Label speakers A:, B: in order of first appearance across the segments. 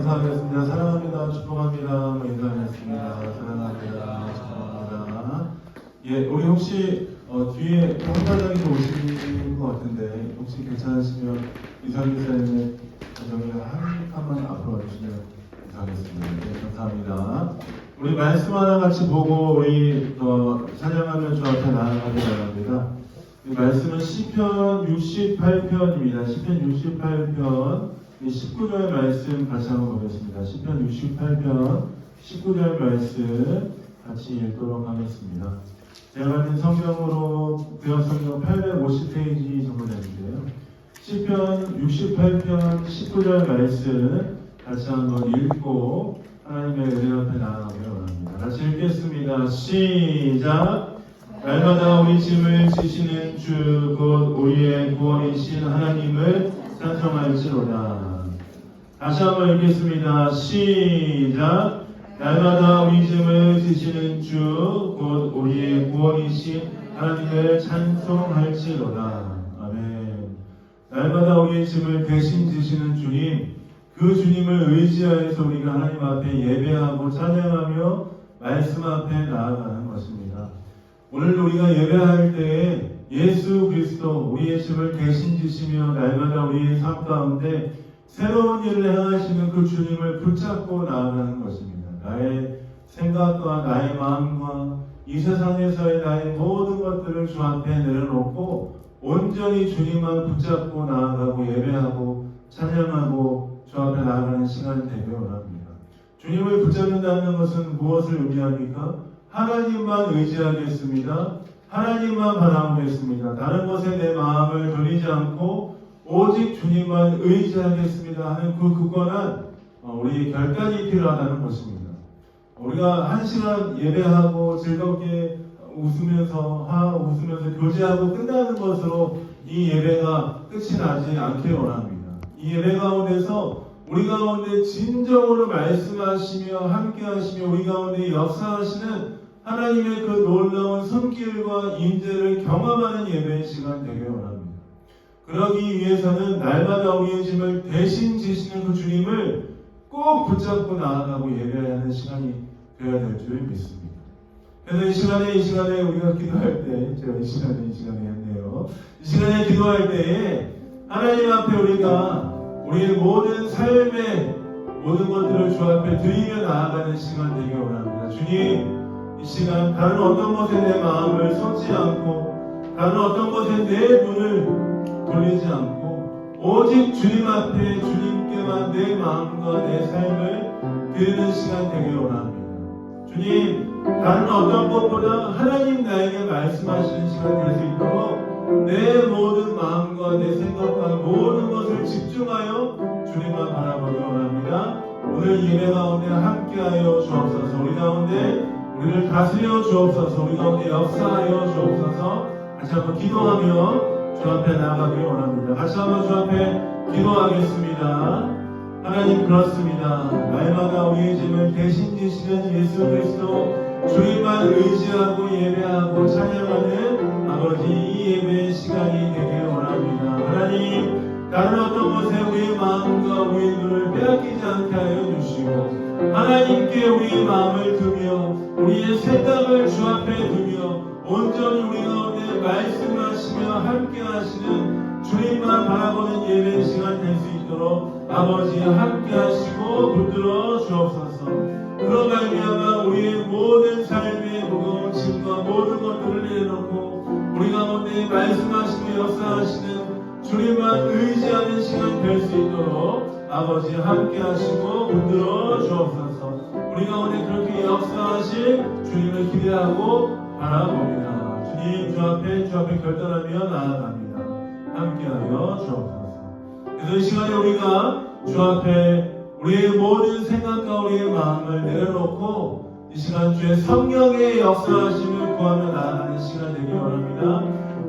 A: 감사하겠습니다. 사랑합니다. 축복합니다. 인사하겠습니다. 사랑합니다. 축복합니다. 예, 우리 혹시 뒤에 한가닥에서 오신 것 같은데 혹시 괜찮으시면 이상기사님의 가정에 한 칸만 앞으로 와주시면 감사하겠습니다. 네, 감사합니다. 우리 말씀 하나 같이 보고 우리 찬양하면 저 앞에 나아가기 바랍니다. 이 말씀은 시편 68편입니다. 시편 68편 19절 말씀 같이 한번 보겠습니다. 시편 68편 19절 말씀 같이 읽도록 하겠습니다. 제가 가진 성경으로 구약 성경 850페이지 정도 되는데요. 시편 68편 19절 말씀 같이 한번 읽고 하나님의 은혜 앞에 나아가기를 원합니다. 같이 읽겠습니다. 시작! 날마다 우리 짐을 지시는 주 곧 우리의 구원이신 하나님을 찬송할지로다. 다시 한번 읽겠습니다. 시작! 날마다 우리 짐을 지시는 주 곧 우리의 구원이신 하나님을 찬송할지로다. 아멘. 날마다 우리의 짐을 대신 지시는 주님, 그 주님을 의지하여서 우리가 하나님 앞에 예배하고 찬양하며 말씀 앞에 나아가는 것입니다. 오늘 우리가 예배할 때에 예수 그리스도 우리의 짐을 대신 지시며 날마다 우리의 삶 가운데 새로운 일을 행하시는 그 주님을 붙잡고 나아가는 것입니다. 나의 생각과 나의 마음과 이 세상에서의 나의 모든 것들을 주 앞에 내려놓고 온전히 주님만 붙잡고 나아가고 예배하고 찬양하고 주 앞에 나아가는 시간이 되길 원합니다. 주님을 붙잡는다는 것은 무엇을 의미합니까? 하나님만 의지하겠습니다. 하나님만 바라보겠습니다. 다른 것에 내 마음을 돌리지 않고 오직 주님만 의지하겠습니다 하는 그 굳건한 우리의 결단이 필요하다는 것입니다. 우리가 한 시간 예배하고 즐겁게 웃으면서 교제하고 끝나는 것으로 이 예배가 끝이 나지 않길 원합니다. 이 예배 가운데서 우리 가운데 진정으로 말씀하시며 함께하시며 우리 가운데 역사하시는 하나님의 그 놀라운 손길과 인재를 경험하는 예배의 시간 되길 원합니다. 그러기 위해서는 날마다 우리의 짐을 대신 지시는 그 주님을 꼭 붙잡고 나아가고 예배하는 시간이 되어야 될 줄 믿습니다. 그래서 이 시간에 우리가 기도할 때, 제가 이 시간에 했네요. 이 시간에 기도할 때에 하나님 앞에 우리가 우리의 모든 삶의 모든 것들을 주 앞에 드리며 나아가는 시간 되길 원합니다. 주님, 이 시간 다른 어떤 것에 내 마음을 쏟지 않고 다른 어떤 것에 내 눈을 돌리지 않고 오직 주님 앞에 주님께만 내 마음과 내 삶을 드리는 시간 되길 원합니다. 주님, 다른 어떤 것보다 하나님 나에게 말씀하시는 시간 될 수 있도록 내 모든 마음과 내 생각과 모든 것을 집중하여 주님만 바라보기 원합니다. 오늘 예배 가운데 함께하여 주옵소서. 우리 가운데 우리를 다스려 주옵소서. 우리 가운데 역사하여 주옵소서. 다시 한번 기도하며 주 앞에 나아가길 원합니다. 다시 한번 주 앞에 기도하겠습니다. 하나님, 그렇습니다. 날마다 우리의 짐을 대신 지시는 예수 그리스도 주님만 의지하고 예배하고 찬양하는 아버지 이 예배의 시간이 되길 원합니다. 하나님, 다른 어떤 것에 우리의 마음과 우리의 눈을 빼앗기지 않게 하여 주시고 하나님께 우리의 마음을 두며 우리의 생각을 주 앞에 두며 온전히 우리 가운데 말씀하시며 함께 하시는 주님만 바라보는 예배의 시간 될 수 있도록 아버지 함께 하시고 붙들어 주옵소서. 그로 말미암아 우리의 모든 삶의 무거운 짐과 모든 것들을 내려놓고 우리 가운데 말씀하시며 역사하시는 주님만 의지하는 시간 될 수 있도록 아버지 함께 하시고 붙들어 주옵소서. 우리 가운데 그렇게 역사하실 주님을 기대하고 바라봅니다. 주님, 주 앞에 결단하며 나아갑니다. 함께하여 주옵소서. 그래서 이 시간에 우리가 주 앞에 우리의 모든 생각과 우리의 마음을 내려놓고 이 시간 주의 성령의 역사하심을 구하며 나아가는 시간 되기 원합니다.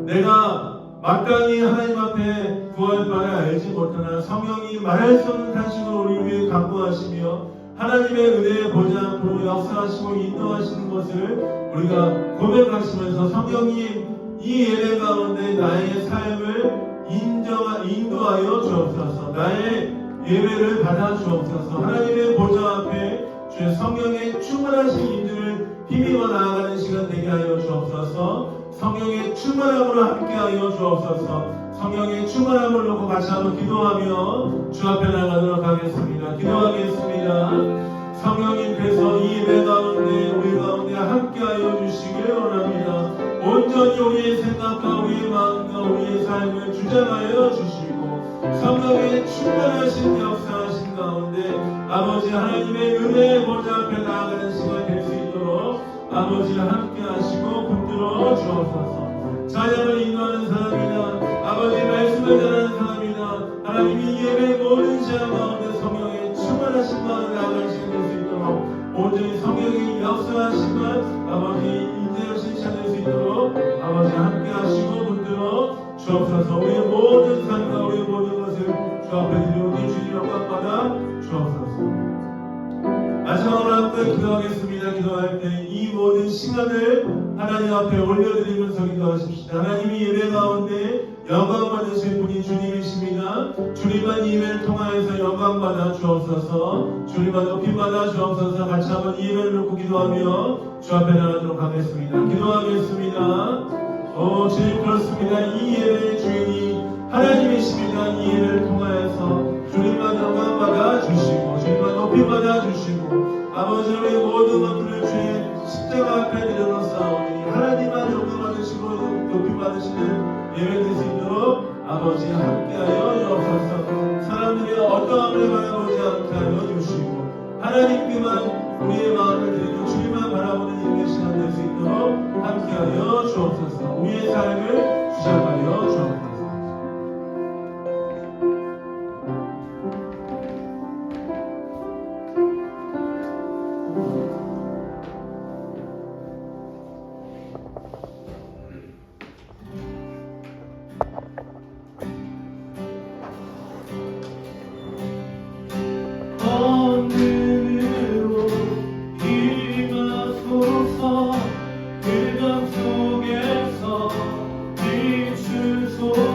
A: 내가 마땅히 하나님 앞에 구할 바를 알지 못하나 성령이 말할 수 없는 탄식으로 우리 위해 강구하시며 하나님의 은혜의 보좌 앞으로 역사하시고 인도하시는 것을 우리가 고백하시면서 성령님 이 예배 가운데 나의 삶을 인도하여 주옵소서. 나의 예배를 받아 주옵소서. 하나님의 보좌 앞에 주의 성령의 충만하신 인도를 힘입어 나아가는 시간 되게 하여 주옵소서. 성령의 충만함으로 함께하여 주옵소서. 성령의 충만함을 놓고 같이 한번 기도하며 주 앞에 나가도록 하겠습니다. 기도하겠습니다. 성령님께서 이 예배 가운데 우리 가운데 함께하여 주시길 원합니다. 온전히 우리의 생각과 우리의 마음과 우리의 삶을 주장하여 주시고 성령의 충만하신 역사하신 가운데 아버지 하나님의 은혜의 보좌 앞에 나아가는 시간 될 수 있도록 아버지 함께하시고 붙들어 주옵소서. 자녀를 인도하는 사람이나 아버지 말씀을 전하는 사람이나 하나님이 예배 모든 시간 가운데 성령의 충만하신 마음을 나아갈 시간 될 수 있도록 온전히 성령의 역사하신 것 아버지 인재하신 시간 될 수 있도록 아버지 함께하시고 붙들어 주옵소서. 우리의 모든 삶과 우리의 모든 것을 주 앞에 드리오니 주님 영광 받아 주옵소서. 마지막으로 함께 기도하겠습니다. 기도할 때 이 모든 시간을 하나님 앞에 올려드리면서 기도하십시다. 하나님이 예배 가운데 영광 받으실 분이 주님이십니다. 주님만 예배를 통하여서 영광 받아 주옵소서. 주님만 높임 받아 주옵소서. 같이 한번 예배를 놓고 기도하며 주 앞에 나가도록 하겠습니다. 기도하겠습니다. 주님 그렇습니다. 이 예배의 주인이 하나님이십니다. 이 예배를 통하여서 주님만 영광 받아 주시고 주님만 높임 받아 주시고 아버지 우리의 모든 것들을 주의 십자가 앞에 내려놓사오니 하나님만 영광 받으시고 높임 받으시는 예배 될 수 있도록 아버지 함께하여 주옵소서. 사람들이 어떠함을 바라보지 않게 하여 주시고 하나님께만 우리의 마음을 드리고 주님만 바라보는 예배 시간 될 수 있도록 함께하여 주옵소서. 우리의 삶을 주장하여 주옵소서.
B: 언능으로 임하소서. 그 밤 속에서 비추소서.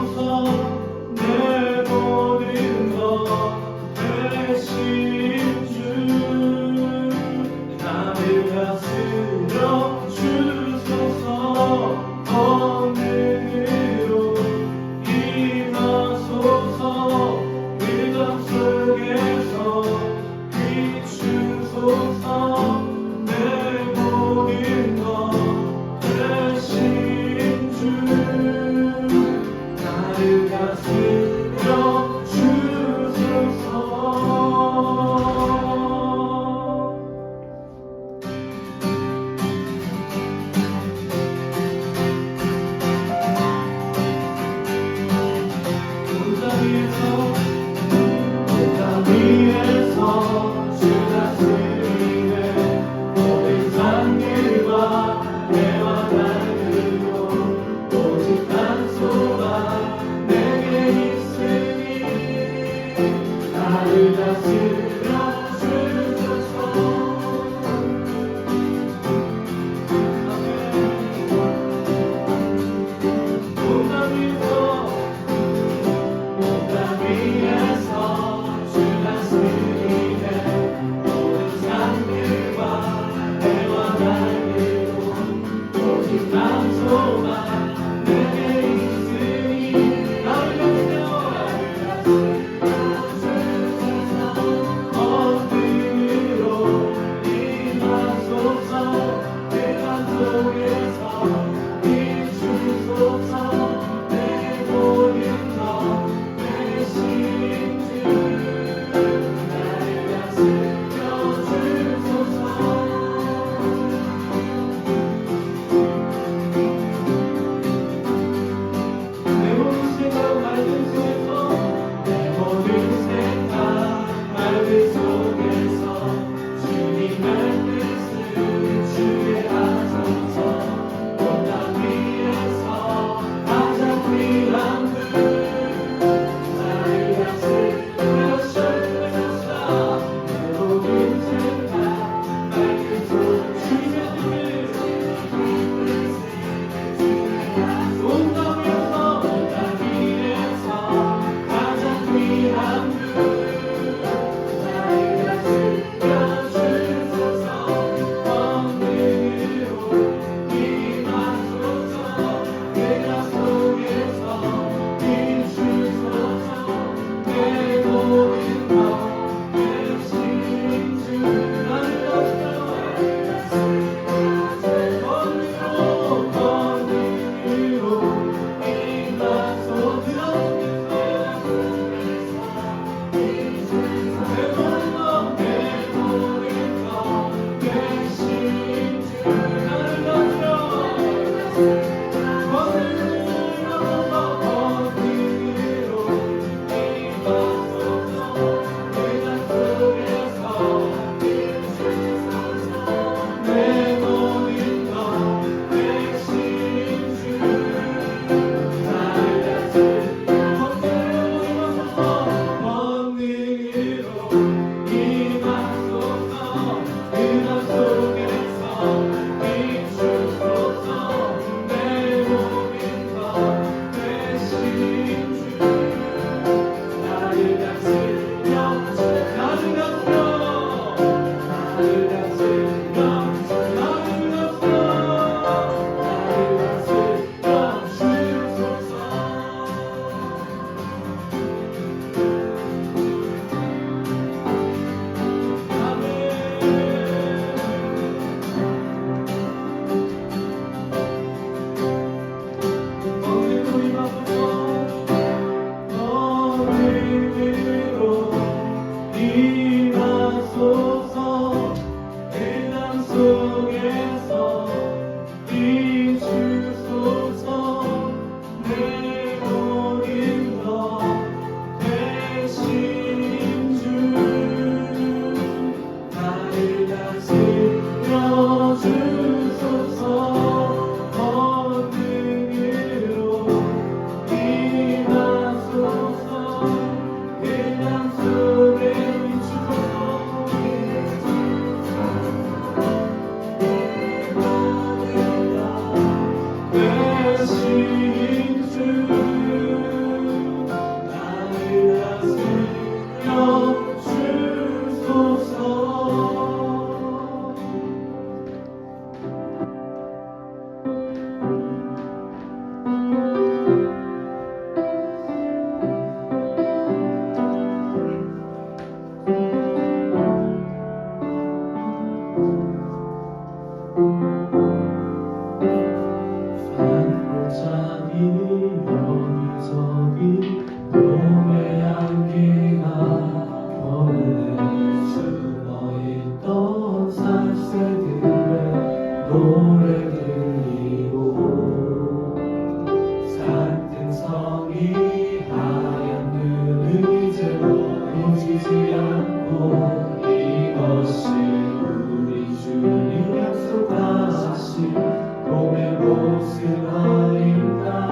A: 되신 주 나를 다스려 주소서. 여기저기 봄의 향기가 겨울에 숨어있던 살새들의 노래 들리고 산등성이 하얀 눈을 이제로 보지지 않고 이것이 우리 주님 약속하신 봄의 모습 아닌가.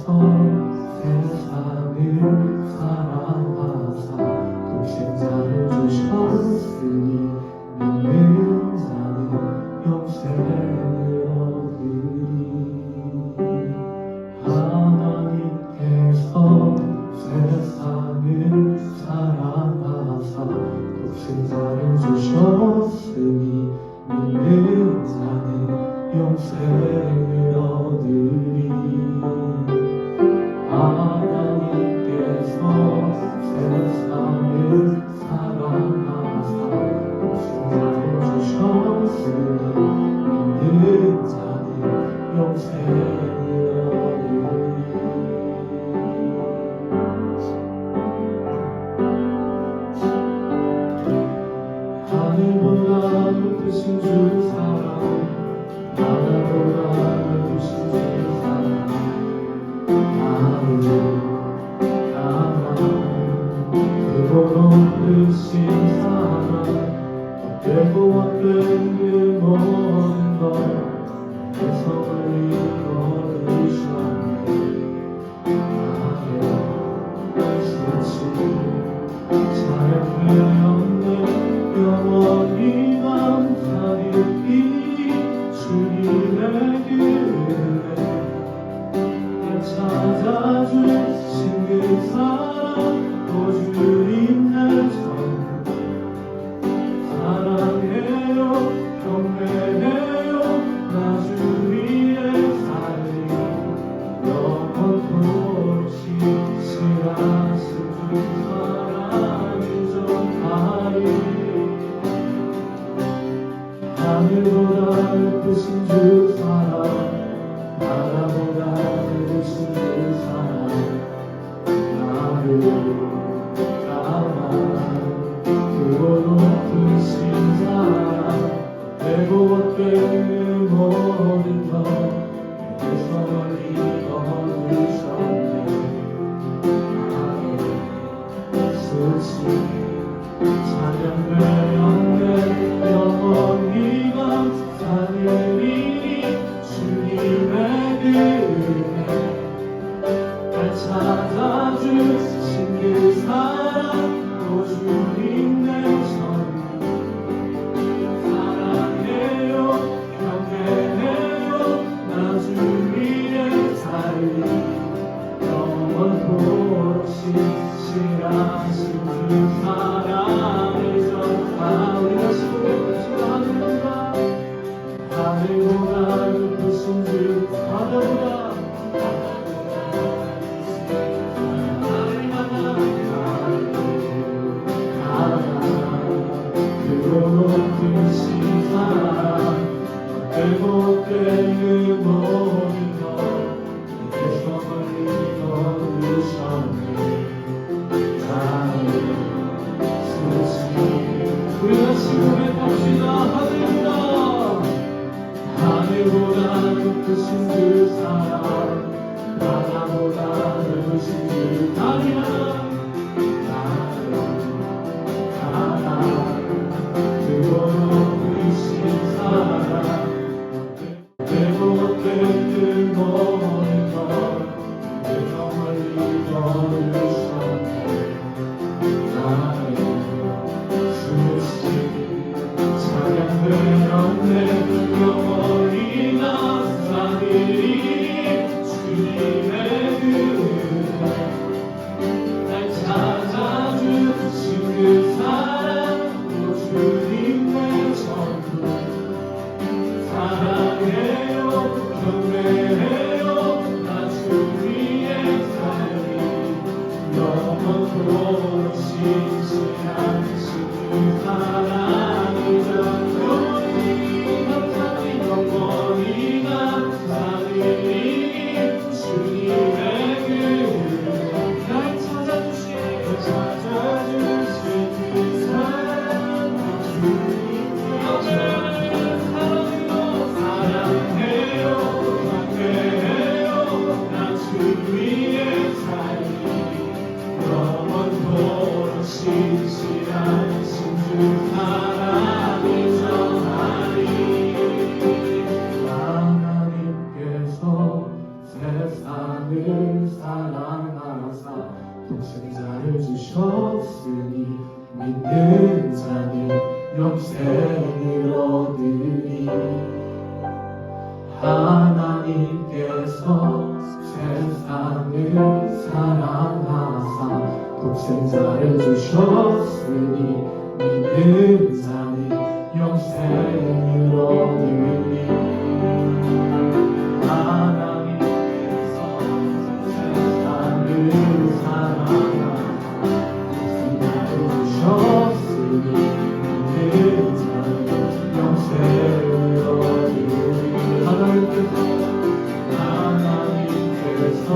B: 세상을 사랑하사 독생자를 주셨으니 믿는 자는 영생을 얻으리. 하나님께서 세상을 사랑하사 독생자를 주셨으니 믿는 자는 영생을 얻으리. 하나님께서 세상을 사랑하사 독생자를 주셨으니 믿는 자는 영생을 얻으리. 하늘보다 높으신 주 사랑, 바다보다 넓으신 주 사랑, 크고 높으신 사랑, 헛되고 헛된 그 모든 것 내게서 멀리 거두셨네. 나의 수치 자연케 없네. 영원히 감사드리니 주님의 은혜 날 찾아주신 그 사랑 또 주님 날 전부 사랑해요 경배해요 나 주위에 살리 영원토록 신실하신 주 사랑을 전하리. 하늘보다 높으신 주 사랑, 바다보다 넓으신 주 사랑, 나를 따라 크고 높으신 사랑, 되고 헛된 그 모든 것 내게서 멀리 거두셨네. 나의 수치 찬양되었네. 영원히 감사드리니 주님의 은혜 날 찾아주신 그 사랑 또 주님 내 전부 사랑해요 경배해요 나 주위에 살리 영원토록 신실하신 주 사랑을 전하리. 하늘보다 높으신 주 바다보다 크고 높으신 사랑 헛되고 헛된 그 모든 것 내게서 멀리 거두셨네. 나의 수치 우리가 지금의 봅시다. 하늘보다 높으신 그 사랑 바다보다 넓으신 그 다리 하나 크고 높으신 사랑 되고 헛된 그 모든 것 내게서 멀리 거두셨네. 나의 수치 찬양되었네. 영원히 감사드리니 주님의 은혜 날 세상을 사랑하사 독생자를 주셨으니 믿는 자는 영생을 얻으리. 하나님께서 세상을 사랑하사 독생자를 주셨으니 믿는 자는 영생을 얻으리. 하나님께서 세상을 사랑하사 독생자를 주셨으니 믿는 자는 영생을 얻으리. 하나님께서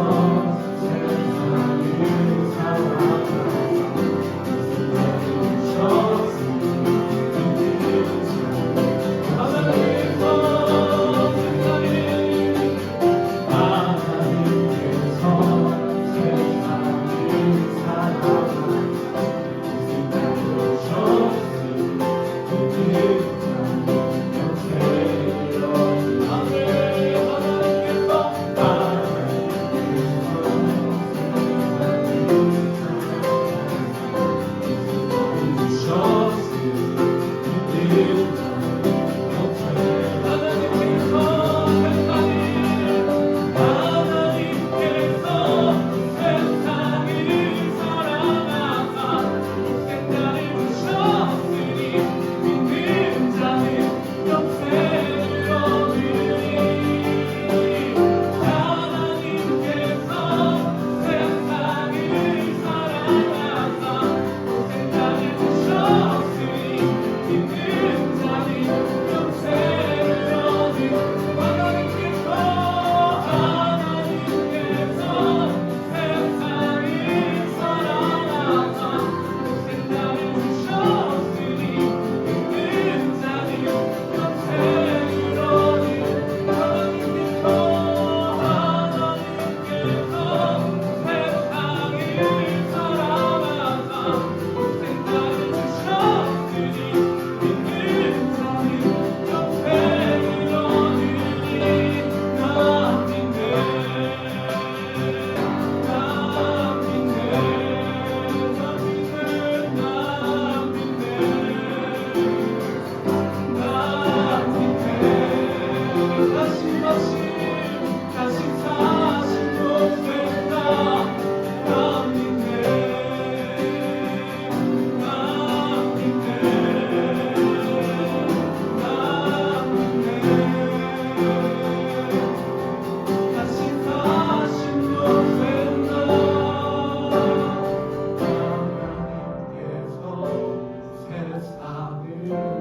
B: 세상을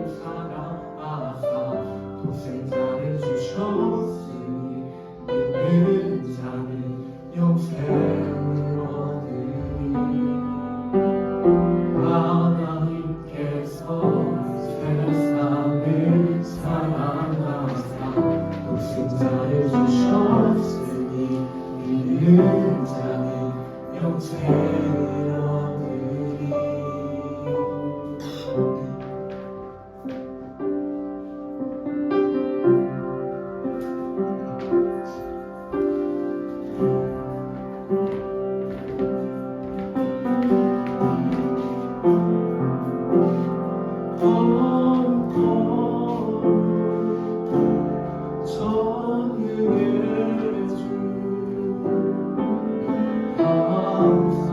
B: 사랑하사 독생자를 주셨으니 믿는 자는 영생을 얻으리. 하나님께서 세상을 사랑하사 독생자를 주셨으니 믿는 자는 영생을 얻으리. 천국의 주 항상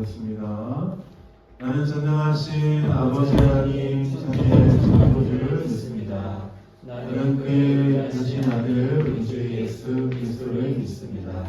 A: 하겠습니다. 나는 전능하신 아버지 하나님 천지의 창조주를 믿습니다. 나는 그의 하신 아들 우리 주 예수 그리스도를 믿습니다.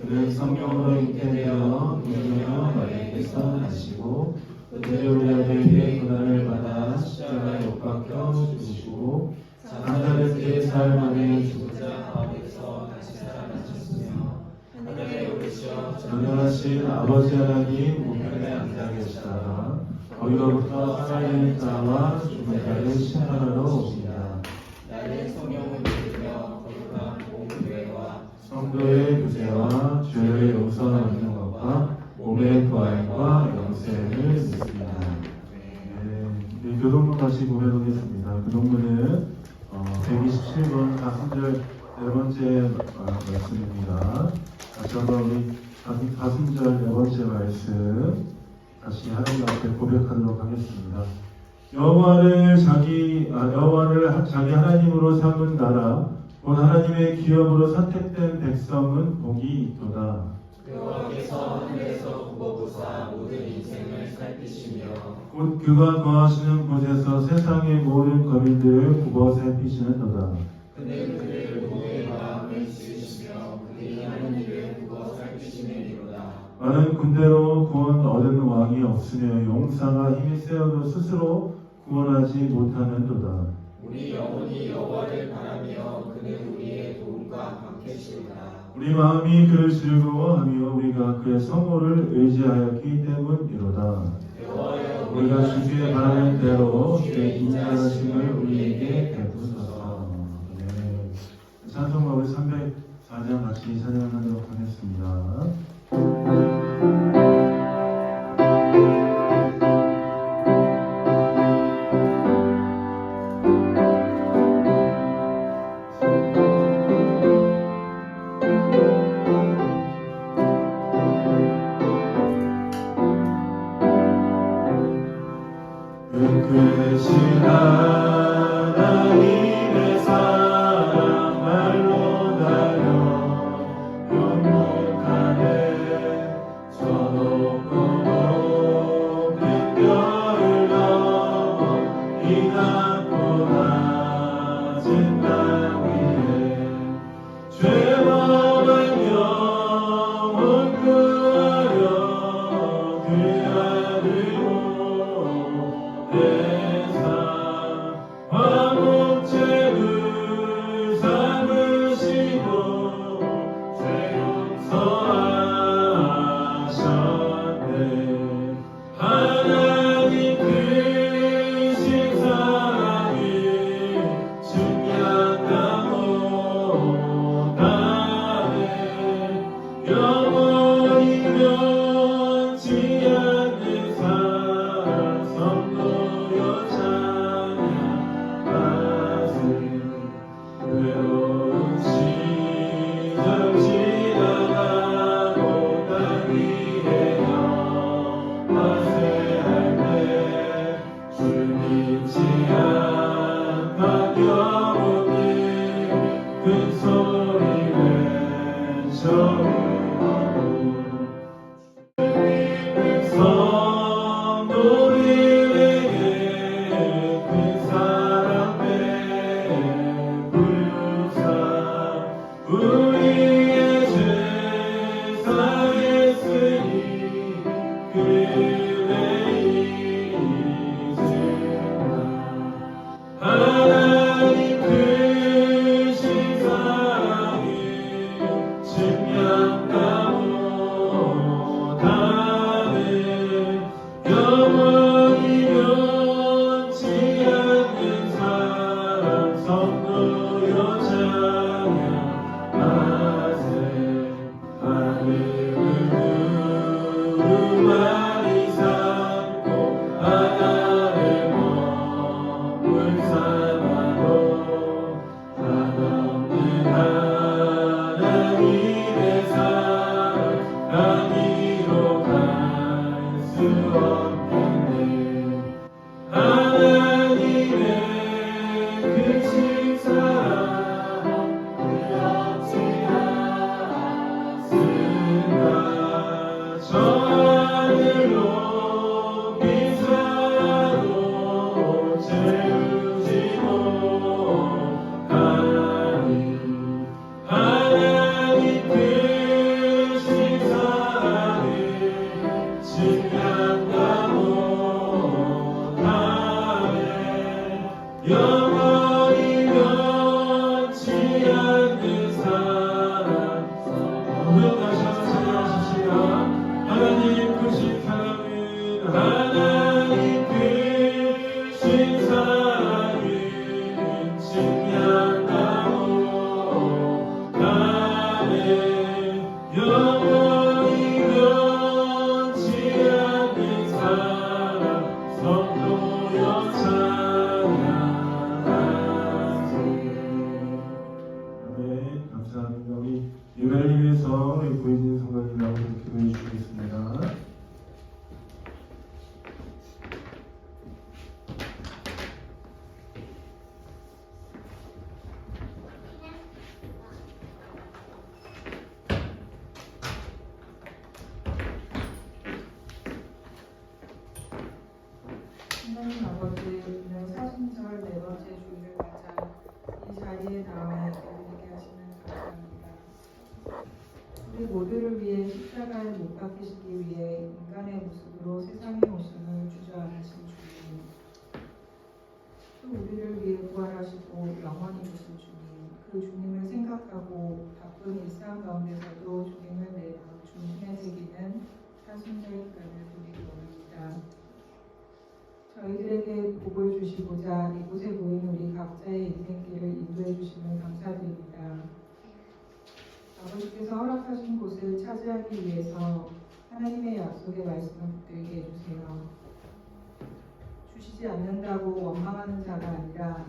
A: 그는 성령으로 잉태되어 동정녀 마리아에게서 나시고 그때 우리들에게 고난을 받아 십자가에 못 박혀 죽으시고 장사된 뒤에 사흘 만에 죽으자 가운데서 다시 살아나셨으며 하늘에 오르시어 전능하신 아버지 하나님 우편에 앉아 계시다가 거기로부터 살아있는 자와 죽은 자를 심판하러 오시리라.
B: 나는 성령을 믿으며 거룩한 공교회와
A: 성도의 유죄와 죄를 용서하는 것과 몸의 부활과 영생을 믿습니다. 네, 교동문 다시 고백하겠습니다. 교동문은 127번 4순절 네 번째 말씀입니다. 다시 한번 우리 4순절 네 번째 말씀 다시 하나님 앞에 고백하도록 하겠습니다. 여호와를 자기 하나님으로 삼은 나라 곧 하나님의 기업으로 선택된 백성은 복이 있도다.
B: 여호와께서 하늘에서 굽어보사 모든 인생을 살피시며
A: 곧 그가 거하시는 곳에서 세상의 모든 거민들을 굽어 살피시는도다.
B: 그는 그를 모두의 마음을 지으시며 그들이 하는 일을 굽어 살피시느니로다.
A: 많은 군대로 구원 얻은 왕이 없으며 용사가 힘이 세어도 스스로 구원하지 못하는도다.
B: 우리 영혼이 여호와를 바라며 그는 우리의 도움과 방패시로다.
A: 우리 마음이 그를 즐거워하며 우리가 그의 성호를 의지하였기 때문이로다.
B: 여호와여
A: 우리가 주께 바라는 대로 주의 인자하심을 우리에게 베푸소서. 네. 찬송가 우리 304장 같이 찬양하도록 하겠습니다. 크신 하나님의 사랑 말로 달려 영원하네. 저 높고 높은 별을 넘어 이 낮고 낮은 땅 위에 죄범한 영혼 구하려 그 아들 대사 화목제를 삼으시고 죄 용서하셨네. 하나님 크신 사랑이 증량하고 나네. 영원히 변치 않는 사랑 성도여 찬양하세. 외로운 시절 지나가고 난 위에 영화세할 때 주 믿지 않던 영혼이 큰 소리 외쳐오고 성도들에게 그 사랑 베푸사 우리의 죄 사했으니 그대 이제나 하나님 크신 사랑이 증량하고 다네. 영원히 변치 않는 사랑 성도여 찬양하세. 하늘을 두루마리 삼고 바다를 머물 삼아도 한없는 하나님의 사랑 아니로 갈 수 없겠네. 하나님의 크신 사랑 두렵지 않습니다. 저 안에 영원히 변치 않는 사랑. 우리 다시 한번 찬양하십시다. 하나님 크신 사랑은 하나님 크신 사랑은 증량하고 가네. 영원히 변치 않는 사랑 성도여 찬양하세. 아멘. 감사합니다. 우리 예배를 위해서 우리 보이진 성도님하고 기도해 주시겠습니다.
C: 하나님 아버지, 오늘 사순절 네 번째 주일을 맞아 이 자리에 나와 예배드리게 하시는 감사합니다. 우리 모두를 위해 십자가에 못 박히시기 위해 인간의 모습으로 세상에 오심을 주저하신 주님, 또 우리를 위해 부활하시고 영원히 계신 주님, 그 주님을 생각하고 바쁜 일상 가운데서도 주님을 내 마음 중심에 새기는 사순절 기간을 보내기 원합니다. 저희들에게 복을 주시고자 이곳에 모인 우리 각자의 인생길을 인도해 주심을 감사드립니다. 아버지께서 허락하신 곳을 차지하기 위해서 하나님의 약속의 말씀을 붙들게 해주세요. 주시지 않는다고 원망하는 자가 아니라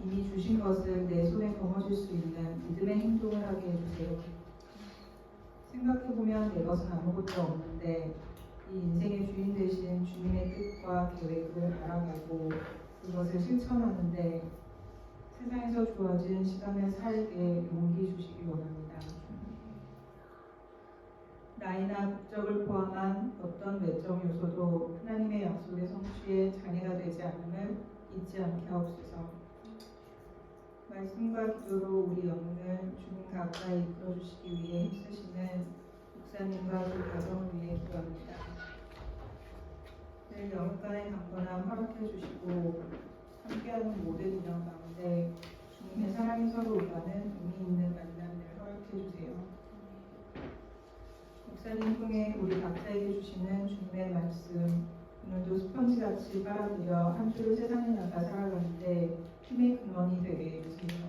C: 이미 주신 것을 내 손에 거머쥘 수 있는 믿음의 행동을 하게 해주세요. 생각해보면 내 것은 아무것도 없는데 이 인생의 주인 되신 주님의 뜻과 계획을 알아가고 그것을 실천하는데 세상에서 주어진 시간을 살게 용기 주시기 원합니다. 나이나 국적을 포함한 어떤 외적 요소도 하나님의 약속의 성취에 장애가 되지 않음을 잊지 않게 하옵소서. 말씀과 기도로 우리 영혼을 주님 가까이 이끌어 주시기 위해 힘쓰시는 목사님과 그 가정을 위해 기도합니다. 늘 영육간의 강건함 허락해 주시고 함께하는 모든 인연 가운데 주님의 사랑이 서로 오가는 의미 있는 만남을 허락해 주세요. 목사님 통해 우리 각자에게 주시는 주님의 말씀, 오늘도 스펀지같이 빨아들여 한 주를 세상에 나가 살아가는데 힘의 근원이 되게 해주세요.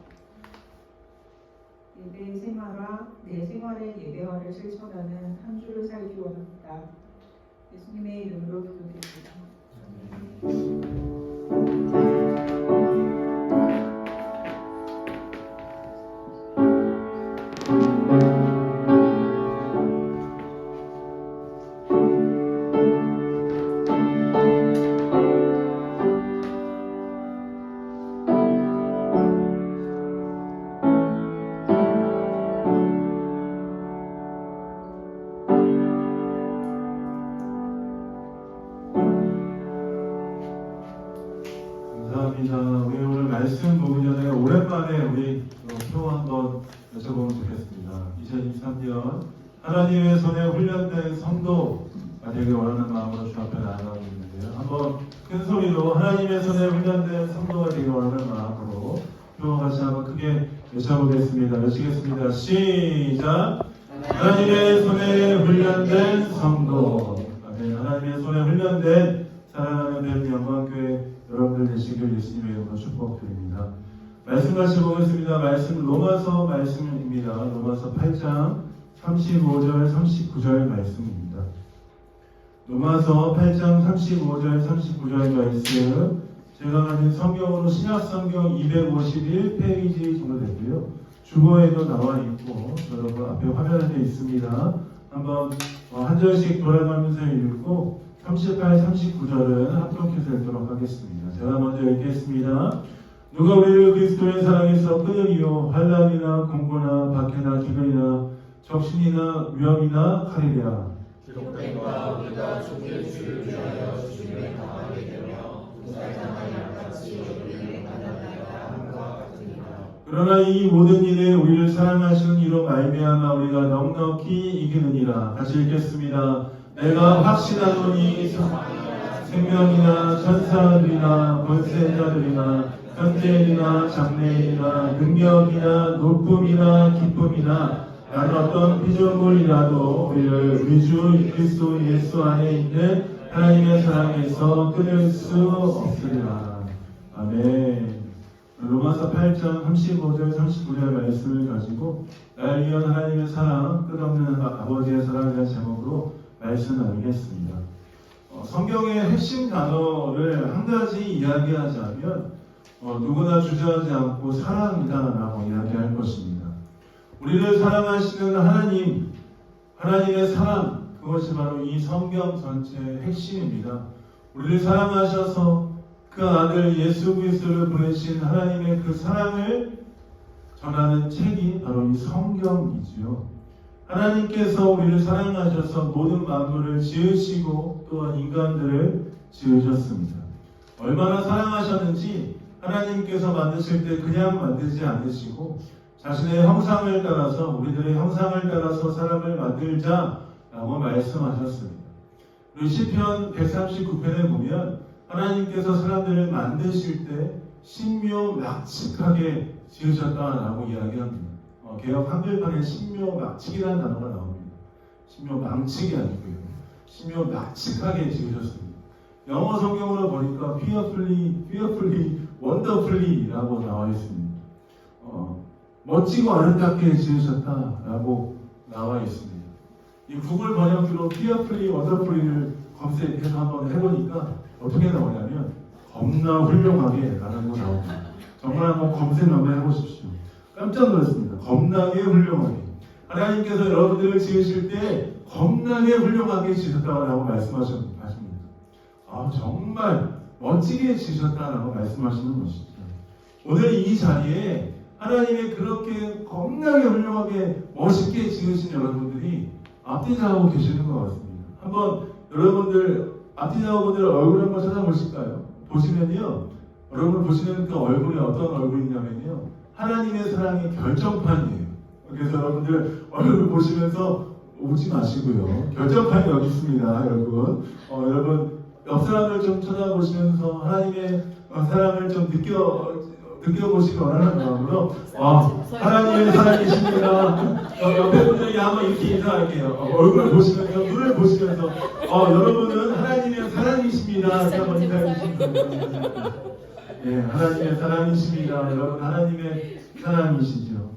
C: 예배의 생활화, 내 생활의 예배화를 실천하는 한 주를 살기 원합니다. 예수님의 이름으로 기도드립니다.
A: 감사합니다. 우리 오늘 말씀 보기 전에 오랜만에 우리 표 한번 여쭤보면 좋겠습니다. 2023년 하나님의 손에 훈련된 성도가 되길 원하는 마음으로 주 앞에 나아가고 있는데요. 한번 큰 소리로 하나님의 손에 훈련된 성도가 되길 원하는 마음으로 표 같이 한번 크게 외쳐보겠습니다. 외치겠습니다. 시작! 하나님의 손에 훈련된 성도. 하나님의 손에 훈련된 사랑하는 뱀 영광교회 여러분들 되시길 예수님의 이름으로 축복드립니다. 말씀 같이 보겠습니다. 말씀 로마서 말씀입니다. 로마서 8장 35절 39절 말씀입니다. 로마서 8장 35절 39절 말씀, 제가 가진 성경으로 신약성경 251페이지 정도 되고요. 주보에도 나와 있고 여러분 앞에 화면에 있습니다. 한번 한 절씩 돌아가면서 읽고 38, 39절은 합독해서 읽도록 하겠습니다. 제가 먼저 읽겠습니다. 누가 우리를 그리스도의 사랑에서 끊으리요? 환난이나 공고나 박해나 기근이나 적신이나 위험이나 칼이랴.
B: 기록된 바 우리가 죽일 주를 위하여 주님을 당하게 되며 무사당한 양같이 우리를 만나다가 함과 같으니라.
A: 그러나 이 모든 일에 우리를 사랑하시는 이로 말미암아 우리가 넉넉히 이기느니라. 같이 읽겠습니다. 내가 확신하노니 생명이나 천사들이나 권세자들이나 현재인이나 장래인이나 능력이나 높음이나 기쁨이나 다른 어떤 피조물이라도 우리를 우리 주 그리스도 예수 안에 있는 하나님의 사랑에서 끊을 수 없으리라. 아멘. 로마서 8장 35절 39절 말씀을 가지고 날 위한 하나님의 사랑, 끝없는 아버지의 사랑이라는 제목으로 말씀 나누겠습니다. 성경의 핵심 단어를 한 가지 이야기하자면 누구나 주저하지 않고 사랑이다라고 이야기할 것입니다. 우리를 사랑하시는 하나님, 하나님의 사랑, 그것이 바로 이 성경 전체의 핵심입니다. 우리를 사랑하셔서 그 아들 예수 그리스도를 보내신 하나님의 그 사랑을 전하는 책이 바로 이 성경이지요. 하나님께서 우리를 사랑하셔서 모든 만물을 지으시고 또한 인간들을 지으셨습니다. 얼마나 사랑하셨는지 하나님께서 만드실 때 그냥 만들지 않으시고 자신의 형상을 따라서 우리들의 형상을 따라서 사람을 만들자라고 말씀하셨습니다. 그리고 시편 139편에 보면 하나님께서 사람들을 만드실 때 신묘막측하게 지으셨다라고 이야기합니다. 개역 한글판에 신묘막측이라는 단어가 나옵니다. 신묘망측이 아니고요. 신묘막측하게 지으셨습니다. 영어 성경으로 보니까 fearfully, wonderfully라고 나와 있습니다. 멋지고 아름답게 지으셨다라고 나와 있습니다. 이 구글 번역기로 fearfully, wonderfully를 검색해서 한번 해보니까 어떻게 나오냐면 겁나 훌륭하게 라는 거 나옵니다. 정말 한번 검색 한번 해보십시오. 깜짝 놀랐습니다. 겁나게 훌륭하게. 하나님께서 여러분들을 지으실 때 겁나게 훌륭하게 지으셨다고 말씀하십니다. 정말 멋지게 지으셨다라고 말씀하시는 것이죠. 오늘 이 자리에 하나님의 그렇게 겁나게 훌륭하게 멋있게 지으신 여러분들이 앞뒤자하고 계시는 것 같습니다. 한번 여러분들 앞뒤자분들 얼굴 한번 찾아보실까요? 보시면요, 여러분 보시는 그 얼굴이 어떤 얼굴이냐면요, 하나님의 사랑의 결정판이에요. 그래서 여러분들 얼굴 보시면서 오지 마시고요. 결정판이 여기 있습니다, 여러분. 여러분 옆 사람을 좀 쳐다보시면서 하나님의 사랑을 좀 느껴보시기 원하는 마음으로 하나님의 사랑이십니다. 옆에 분들에게 한번 이렇게 인사할게요. 얼굴을 보시면서, 눈을 보시면서 여러분은 하나님의 사랑이십니다. 이렇게 한번 인사해 주시면 됩니다. 예, 하나님의 사랑이십니다. 여러분 하나님의 사랑이시죠.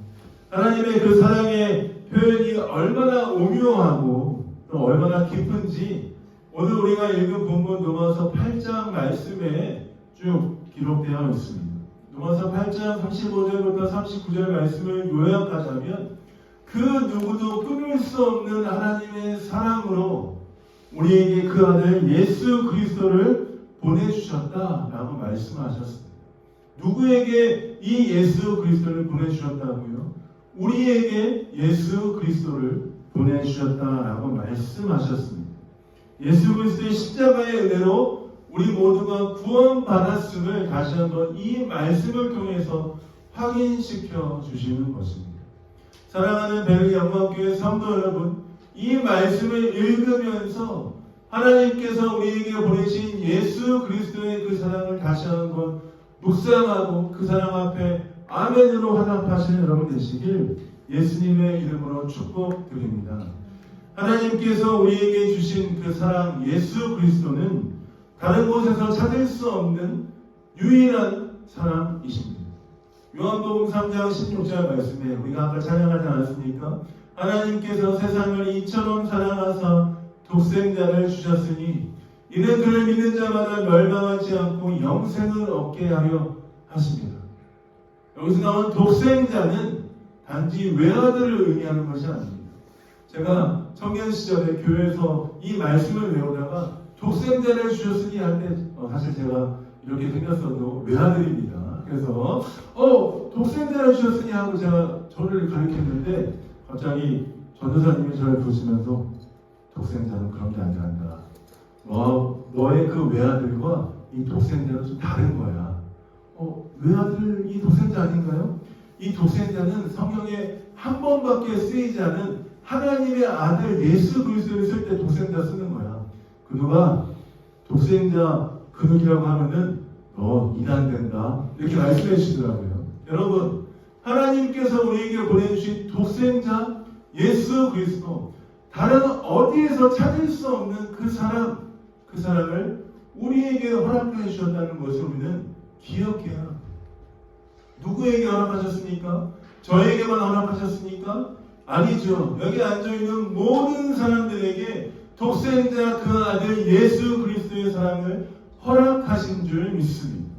A: 하나님의 그 사랑의 표현이 얼마나 오묘하고 또 얼마나 깊은지 오늘 우리가 읽은 본문 로마서 8장 말씀에 쭉 기록되어 있습니다. 로마서 8장 35절부터 39절 말씀을 요약하자면 그 누구도 끊을 수 없는 하나님의 사랑으로 우리에게 그 아들 예수 그리스도를 보내주셨다라고 말씀하셨습니다. 누구에게 이 예수 그리스도를 보내주셨다고요? 우리에게 예수 그리스도를 보내주셨다라고 말씀하셨습니다. 예수 그리스도의 십자가의 은혜로 우리 모두가 구원받았음을 다시 한번 이 말씀을 통해서 확인시켜 주시는 것입니다. 사랑하는 베르 영광교회 성도 여러분, 이 말씀을 읽으면서 하나님께서 우리에게 보내신 예수 그리스도의 그 사랑을 다시 한번 묵상하고 그 사랑 앞에 아멘으로 화답하시는 여러분 되시길 예수님의 이름으로 축복드립니다. 하나님께서 우리에게 주신 그 사랑 예수 그리스도는 다른 곳에서 찾을 수 없는 유일한 사랑이십니다. 요한복음 3장 16절 말씀에 우리가 아까 찬양하지 않았습니까? 하나님께서 세상을 이처럼 사랑하사 독생자를 주셨으니 이는 그를 믿는 자마다 멸망하지 않고 영생을 얻게 하려 하십니다. 여기서 나온 독생자는 단지 외아들을 의미하는 것이 아닙니다. 제가 청년 시절에 교회에서 이 말씀을 외우다가 독생자를 주셨으니 할 때 사실 제가 이렇게 생겼어도 외아들입니다. 그래서 독생자를 주셨으니 하고 제가 저를 가르쳤는데 갑자기 전도사님이 저를 보시면서 독생자는 그런 게 아니란다. 너의 그 외아들과 이 독생자는 좀 다른 거야. 외아들이 독생자 아닌가요? 이 독생자는 성경에 한 번밖에 쓰이지 않은 하나님의 아들 예수 그리스도를 쓸 때 독생자 쓰는 거야. 그 누가 독생자 근육이라고 하면은 너 이단된다 이렇게 말씀해 주시더라고요. 여러분, 하나님께서 우리에게 보내주신 독생자 예수 그리스도, 다른 어디에서 찾을 수 없는 그 사랑을 우리에게 허락해 주셨다는 것을 우리는 기억해야 합니다. 누구에게 허락하셨습니까? 저에게만 허락하셨습니까? 아니죠. 여기 앉아있는 모든 사람들에게 독생자 그 아들 예수 그리스도의 사랑을 허락하신 줄 믿습니다.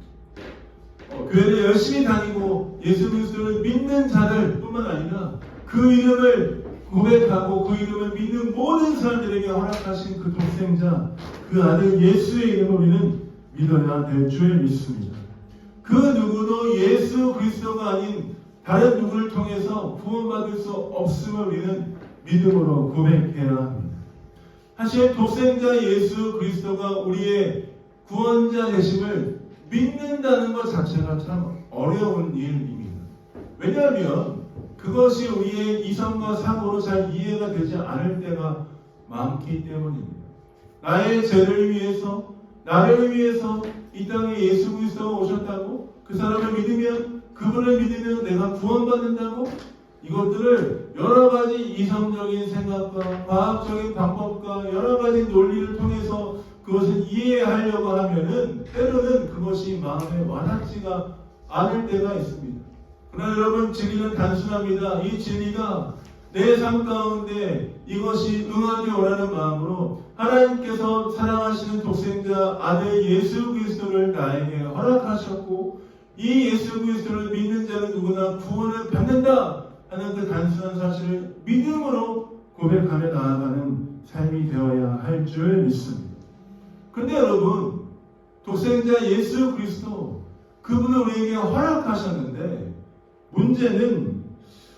A: 교회를 열심히 다니고 예수 그리스도를 믿는 자들 뿐만 아니라 그 이름을 고백하고 그 이름을 믿는 모든 사람들에게 허락하신 그 독생자 그 아들 예수의 이름을 우리는 믿어야 될 줄 믿습니다. 그 누구도 예수 그리스도가 아닌 다른 누구를 통해서 구원받을 수 없음을 우리는 믿음으로 고백해야 합니다. 사실 독생자 예수 그리스도가 우리의 구원자 되심을 믿는다는 것 자체가 참 어려운 일입니다. 왜냐하면 그것이 우리의 이성과 사고로 잘 이해가 되지 않을 때가 많기 때문입니다. 나의 죄를 위해서, 나를 위해서 이 땅에 예수 그리스도가 오셨다고, 그 사람을 믿으면, 그분을 믿으면 내가 구원받는다고, 이것들을 여러 가지 이성적인 생각과 과학적인 방법과 여러 가지 논리를 통해서 그것을 이해하려고 하면은 때로는 그것이 마음에 와닿지가 않을 때가 있습니다. 그러나 여러분, 진리는 단순합니다. 이 진리가 내 삶 가운데 이것이 응하기 원하는 마음으로 하나님께서 사랑하시는 독생자 아들 예수 그리스도를 나에게 허락하셨고, 이 예수 그리스도를 믿는 자는 누구나 구원을 받는다 하는 그 단순한 사실을 믿음으로 고백하며 나아가는 삶이 되어야 할 줄 믿습니다. 그런데 여러분, 독생자 예수 그리스도 그분을 우리에게 허락하셨는데, 문제는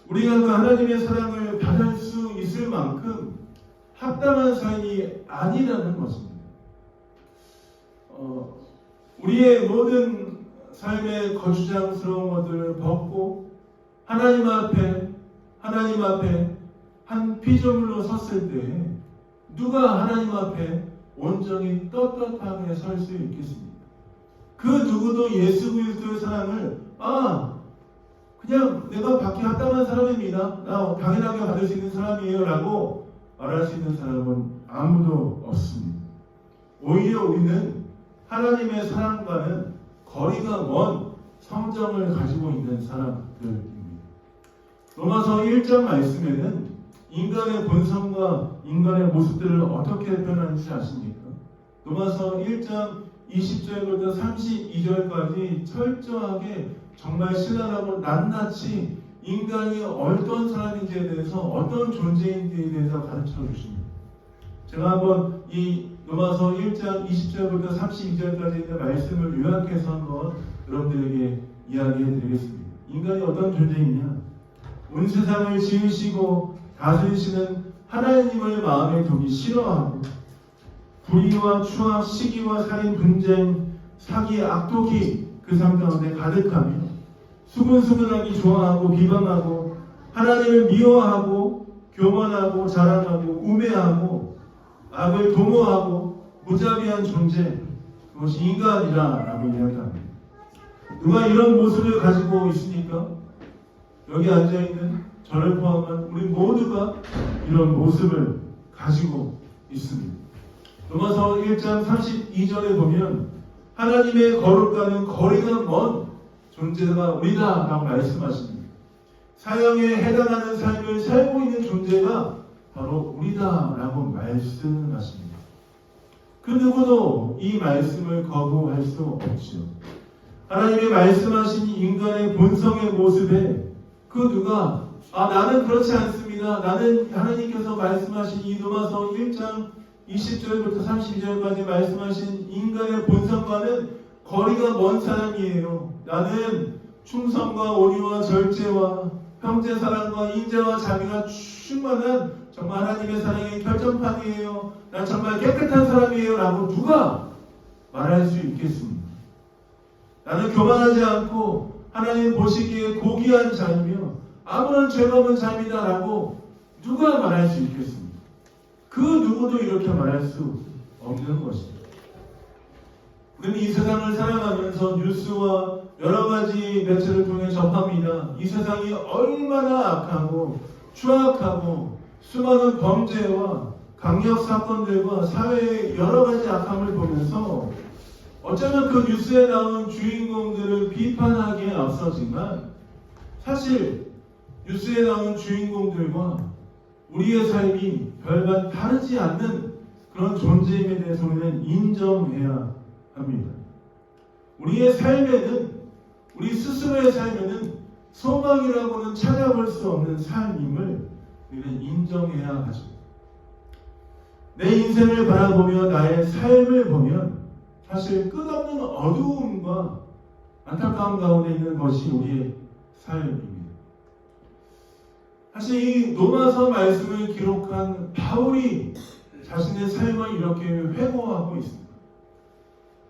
A: 우리가 그 하나님의 사랑을 받을 수 있을 만큼 합당한 삶이 아니라는 것입니다. 우리의 모든 삶의 거추장스러운 것들을 벗고 하나님 앞에 한 피조물로 섰을 때 누가 하나님 앞에 온전히 떳떳하게 설 수 있겠습니까? 그 누구도 예수 그리스도의 사랑을 그냥 내가 받기 합당한 사람입니다, 나 당연하게 받을 수 있는 사람이에요 라고 말할 수 있는 사람은 아무도 없습니다. 오히려 우리는 하나님의 사랑과는 거리가 먼 성정을 가지고 있는 사람들입니다. 로마서 1장 말씀에는 인간의 본성과 인간의 모습들을 어떻게 표현하는지 아십니까? 로마서 1장 20절부터 32절까지 철저하게 정말 신랄하고 낱낱이 인간이 어떤 사람인지에 대해서, 어떤 존재인지에 대해서 가르쳐 주십니다. 제가 한번 이 로마서 1장 20절부터 32절까지 있는 말씀을 요약해서 한번 여러분들에게 이야기해 드리겠습니다. 인간이 어떤 존재이냐? 온 세상을 지으시고 다스리시는 하나님을 마음에 두기 싫어하고, 불의와 추악, 시기와 살인, 분쟁, 사기, 악독이 그 삶 가운데 가득하며, 수근수근하기 좋아하고 비방하고, 하나님을 미워하고 교만하고 자랑하고 우매하고 악을 도모하고 무자비한 존재, 그것이 인간이라고 이야기합니다. 누가 이런 모습을 가지고 있습니까? 여기 앉아있는 저를 포함한 우리 모두가 이런 모습을 가지고 있습니다. 로마서 1장 32절에 보면 하나님의 거룩과는 거리가 먼 존재가 우리다라고 말씀하십니다. 사형에 해당하는 삶을 살고 있는 존재가 바로 우리다라고 말씀하십니다. 그 누구도 이 말씀을 거부할 수 없죠. 하나님이 말씀하신 인간의 본성의 모습에 그 누가 나는 그렇지 않습니다, 나는 하나님께서 말씀하신 이 로마서 1장 20절부터 32절까지 말씀하신 인간의 본성과는 거리가 먼 사람이에요, 나는 충성과 온유와 절제와 형제 사랑과 인자와 자비가 충만한 정말 하나님의 사랑의 결정판이에요, 난 정말 깨끗한 사람이에요 라고 누가 말할 수 있겠습니까? 나는 교만하지 않고 하나님 보시기에 고귀한 자이며 아무런 죄가 없는 자입니다 라고 누가 말할 수 있겠습니까? 그 누구도 이렇게 말할 수 없는 것입니다. 우리는 이 세상을 살아가면서 뉴스와 여러 가지 매체를 통해 접합니다. 이 세상이 얼마나 악하고 추악하고 수많은 범죄와 강력 사건들과 사회의 여러 가지 악함을 보면서 어쩌면 그 뉴스에 나오는 주인공들을 비판하기에 앞서지만 사실 뉴스에 나오는 주인공들과 우리의 삶이 별반 다르지 않는 그런 존재임에 대해서 우리는 인정해야 합니다. 우리의 삶에는, 우리 스스로의 삶에는 소망이라고는 찾아볼 수 없는 삶임을 우리는 인정해야 하죠. 내 인생을 바라보며 나의 삶을 보면 사실 끝없는 어두움과 안타까움 가운데 있는 것이 우리의 삶입니다. 사실 이 로마서 말씀을 기록한 바울이 자신의 삶을 이렇게 회고하고 있습니다.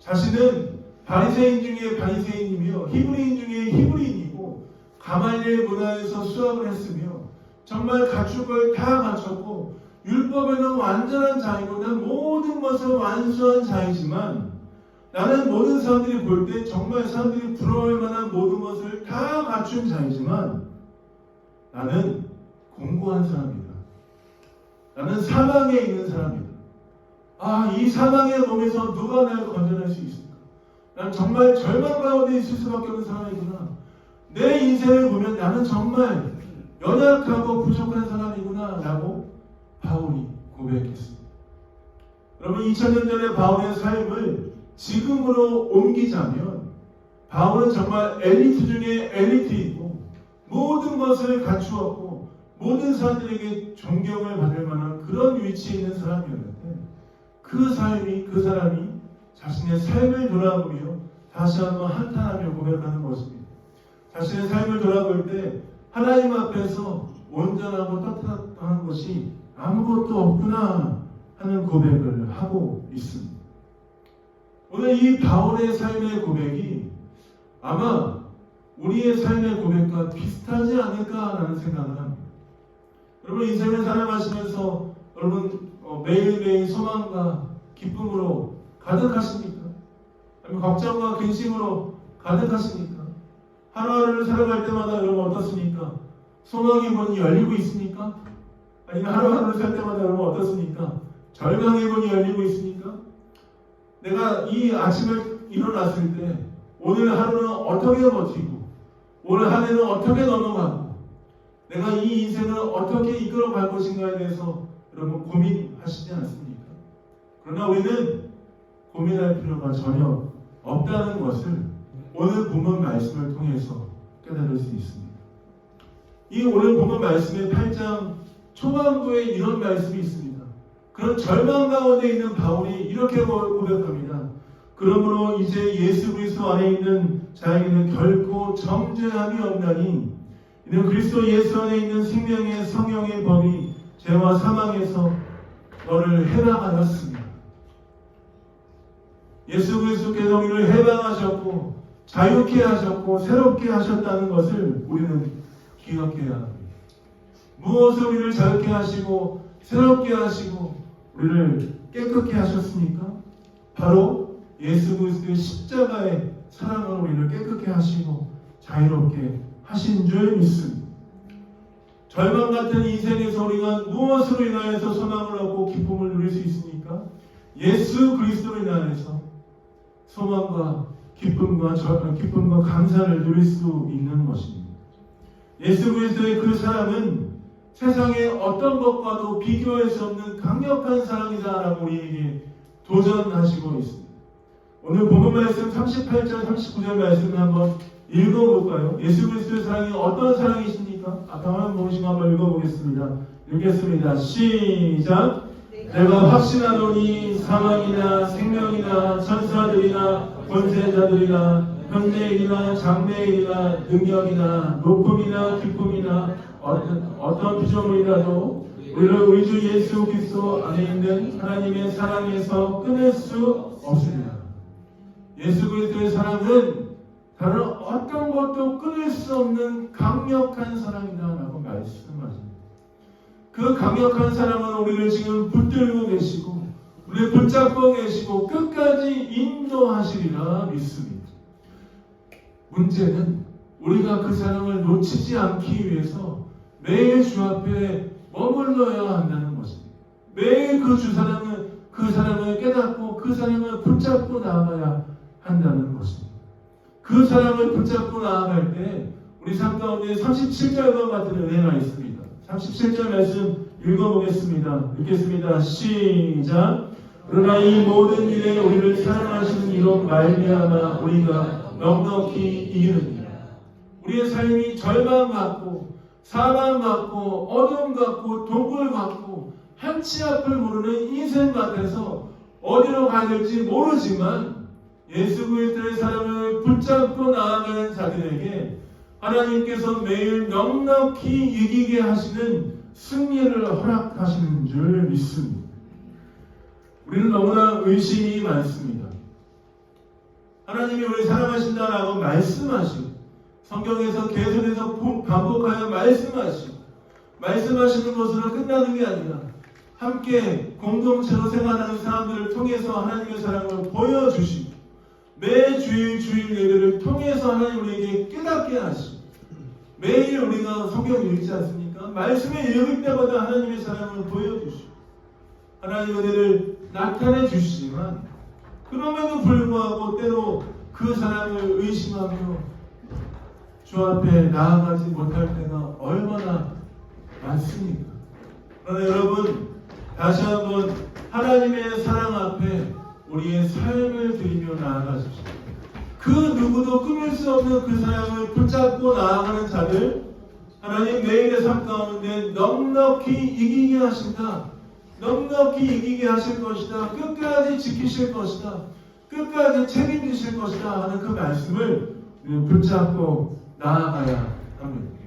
A: 자신은 바리새인 중에 바리새인이며 히브리인 중에 히브리인이고 가말리엘 문화에서 수학을 했으며 정말 갖출 걸 다 갖췄고 율법에는 완전한 자이고 난 모든 것을 완수한 자이지만 나는 모든 사람들이 볼 때 정말 사람들이 부러워할 만한 모든 것을 다 갖춘 자이지만 나는 공고한 사람이다. 나는 사망에 있는 사람이다. 이 사망의 몸에서 누가 날 건져낼 수 있을까? 난 정말 절망 가운데 있을 수밖에 없는 사람이구나. 내 인생을 보면 나는 정말 연약하고 부족한 사람이구나 라고 바울이 고백했습니다. 여러분 2000년 전의 바울의 삶을 지금으로 옮기자면 바울은 정말 엘리트 중에 엘리트이고 모든 것을 갖추었고 모든 사람들에게 존경을 받을 만한 그런 위치에 있는 사람이었는데 그 사람이 자신의 삶을 돌아보며 다시 한번 한탄하며 고백하는 것입니다. 자신의 삶을 돌아볼 때 하나님 앞에서 온전하고 떳떳한 것이 아무것도 없구나 하는 고백을 하고 있습니다. 오늘 이 바울의 삶의 고백이 아마 우리의 삶의 고백과 비슷하지 않을까라는 생각을 합니다. 여러분 인생을 살아가시면서 여러분 매일매일 소망과 기쁨으로 가득하십니까? 아니면 걱정과 근심으로 가득하십니까? 하루하루를 살아갈 때마다 여러분 어떻습니까? 소망의 문이 열리고 있습니까? 아니면 하루하루를 살 때마다 여러분 어떻습니까? 절망의 문이 열리고 있습니까? 내가 이 아침을 일어났을 때 오늘 하루는 어떻게 버티고 오늘 한 해는 어떻게 넘어가고 내가 이 인생을 어떻게 이끌어갈 것인가에 대해서 여러분 고민하시지 않습니까? 그러나 우리는 고민할 필요가 전혀 없다는 것을 오늘 본문 말씀을 통해서 깨달을 수 있습니다. 이 오늘 본문 말씀의 8장 초반부에 이런 말씀이 있습니다. 그런 절망 가운데 있는 바울이 이렇게 고백합니다. 그러므로 이제 예수 그리스도 안에 있는 자에게는 결코 정죄함이 없나니 이는 그리스도 예수 안에 있는 생명의 성령의 법이 죄와 사망에서 너를 해방하였습니다. 예수 그리스도께서 우리를 해방하셨고 자유케 하셨고 새롭게 하셨다는 것을 우리는 기억해야 합니다. 무엇을 우리를 자유케 하시고 새롭게 하시고 우리를 깨끗게 하셨습니까? 바로 예수 그리스도의 십자가의 사랑으로 우리를 깨끗게 하시고 자유롭게 하신 줄 믿습니다. 절망 같은 인생에서 우리가 무엇으로 인하여서 소망을 얻고 기쁨을 누릴 수 있습니까? 예수 그리스도로 인하여서 소망과 기쁨과 감사를 누릴 수 있는 것입니다. 예수 그리스도의 그 사랑은 세상의 어떤 것과도 비교할 수 없는 강력한 사랑이다라고 우리에게 도전하시고 있습니다. 오늘 본문 말씀 38절 39절 말씀을 한번 읽어볼까요? 예수 그리스도의 사랑이 어떤 사랑이십니까? 아까 화면 보시고 한번 읽어보겠습니다. 읽겠습니다. 시작! 내가 확신하노니 사망이나 생명이나 천사들이나 권세자들이나 현재일이나 장래일이나 능력이나 높음이나 기쁨이나 어떤 피조물이라도 우리를 우리 주 예수 그리스도 안에 있는 하나님의 사랑에서 끊을 수 없습니다. 예수 그리스도의 사랑은 다른 어떤 것도 끊을 수 없는 강력한 사랑이다라고 말씀하십니다. 그 강력한 사랑은 우리를 지금 붙들고 계시고 우리를 붙잡고 계시고 끝까지 인도하시리라 믿습니다. 문제는 우리가 그 사랑을 놓치지 않기 위해서 매일 주 앞에 머물러야 한다는 것입니다. 매일 그 사랑을 깨닫고 그 사랑을 붙잡고 나아가야 한다는 것입니다. 그 사랑을 붙잡고 나아갈 때 우리 삶 가운데 37절과 같은 은혜가 있습니다. 37절 말씀 읽어보겠습니다. 읽겠습니다. 시작. 그러나 이 모든 일에 우리를 사랑하시는 이로 말미암아 우리가 넉넉히 이기느니라. 우리의 삶이 절망 같고 사망 같고 어둠 같고 동굴 같고 한치 앞을 모르는 인생 같아서 어디로 가야 될지 모르지만 예수 그리스도의 사랑을 붙잡고 나아가는 자들에게 하나님께서 매일 넉넉히 이기게 하시는 승리를 허락하시는 줄 믿습니다. 우리는 너무나 의심이 많습니다. 하나님이 우리를 사랑하신다라고 말씀하시고 성경에서 계속해서 반복하여 말씀하시는 것으로 끝나는 게 아니라 함께 공동체로 생활하는 사람들을 통해서 하나님의 사랑을 보여주시고 매 주일 예배를 통해서 하나님 우리에게 깨닫게 하시고 매일 우리가 성경을 읽지 않습니까? 말씀을 읽을 때마다 하나님의 사랑을 보여주시고 하나님 은혜를 나타내 주시지만 그럼에도 불구하고 때로 그 사랑을 의심하며 주 앞에 나아가지 못할 때가 얼마나 많습니까? 그러나 여러분 다시 한번 하나님의 사랑 앞에 우리의 삶을 드리며 나아가십시오. 그 누구도 꾸밀 수 없는 그 사랑을 붙잡고 나아가는 자들 하나님 매일의 삶 가운데 넉넉히 이기게 하신다. 넉넉히 이기게 하실 것이다. 끝까지 지키실 것이다. 끝까지 책임지실 것이다 하는 그 말씀을 붙잡고 나아가야 합니다.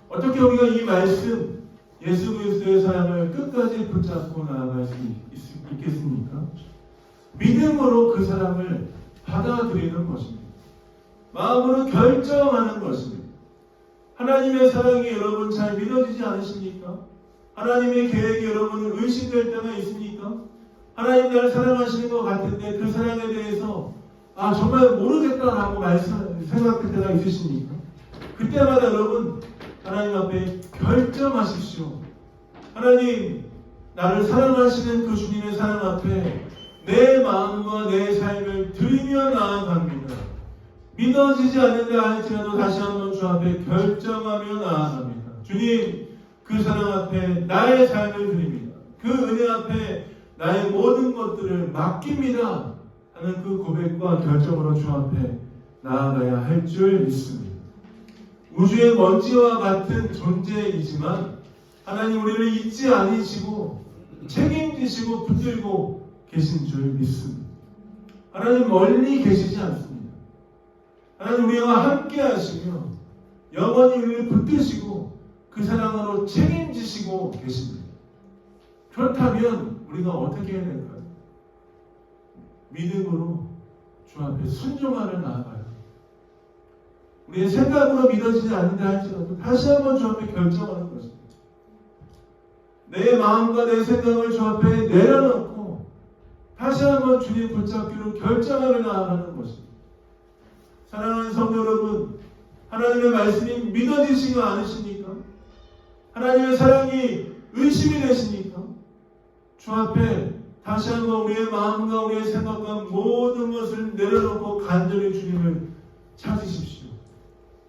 A: 어떻게 우리가 이 말씀 예수 그리스도의 사랑을 끝까지 붙잡고 나아갈 수 있겠습니까? 믿음으로 그 사랑을 받아들이는 것입니다. 마음으로 결정하는 것입니다. 하나님의 사랑이 여러분 잘 믿어지지 않으십니까? 하나님의 계획이 여러분 의심될 때가 있습니까? 하나님 나를 사랑하시는 것 같은데 그 사랑에 대해서 정말 모르겠다라고 생각할 때가 있으십니까? 그때마다 여러분 하나님 앞에 결정하십시오. 하나님 나를 사랑하시는 그 주님의 사랑 앞에 내 마음과 내 삶을 드리며 나아갑니다. 믿어지지 않는다 할지라도 다시 한번 주 앞에 결정하며 나아갑니다. 주님 그 사랑 앞에 나의 삶을 드립니다. 그 은혜 앞에 나의 모든 것들을 맡깁니다 하는 그 고백과 결정으로 주 앞에 나아가야 할 줄 믿습니다. 우주의 먼지와 같은 존재이지만 하나님 우리를 잊지 않으시고 책임지시고 붙들고 계신 줄 믿습니다. 하나님 멀리 계시지 않습니다. 하나님 우리와 함께 하시며 영원히 우리를 붙드시고 그 사랑으로 책임지시고 계십니다. 그렇다면 우리가 어떻게 해야 될까요? 믿음으로 주 앞에 순종하며 나아가요. 우리의 생각으로 믿어지지 않는다 할지라도 다시 한번 주 앞에 결정하는 것입니다. 내 마음과 내 생각을 주 앞에 내려놓고 다시 한번 주님 붙잡기로 결정하며 나아가는 것입니다. 사랑하는 성도 여러분, 하나님의 말씀이 믿어지시지 않으십니까? 하나님의 사랑이 의심이 되십니까? 주 앞에 다시 한번 우리의 마음과 우리의 생각과 모든 것을 내려놓고 간절히 주님을 찾으십시오.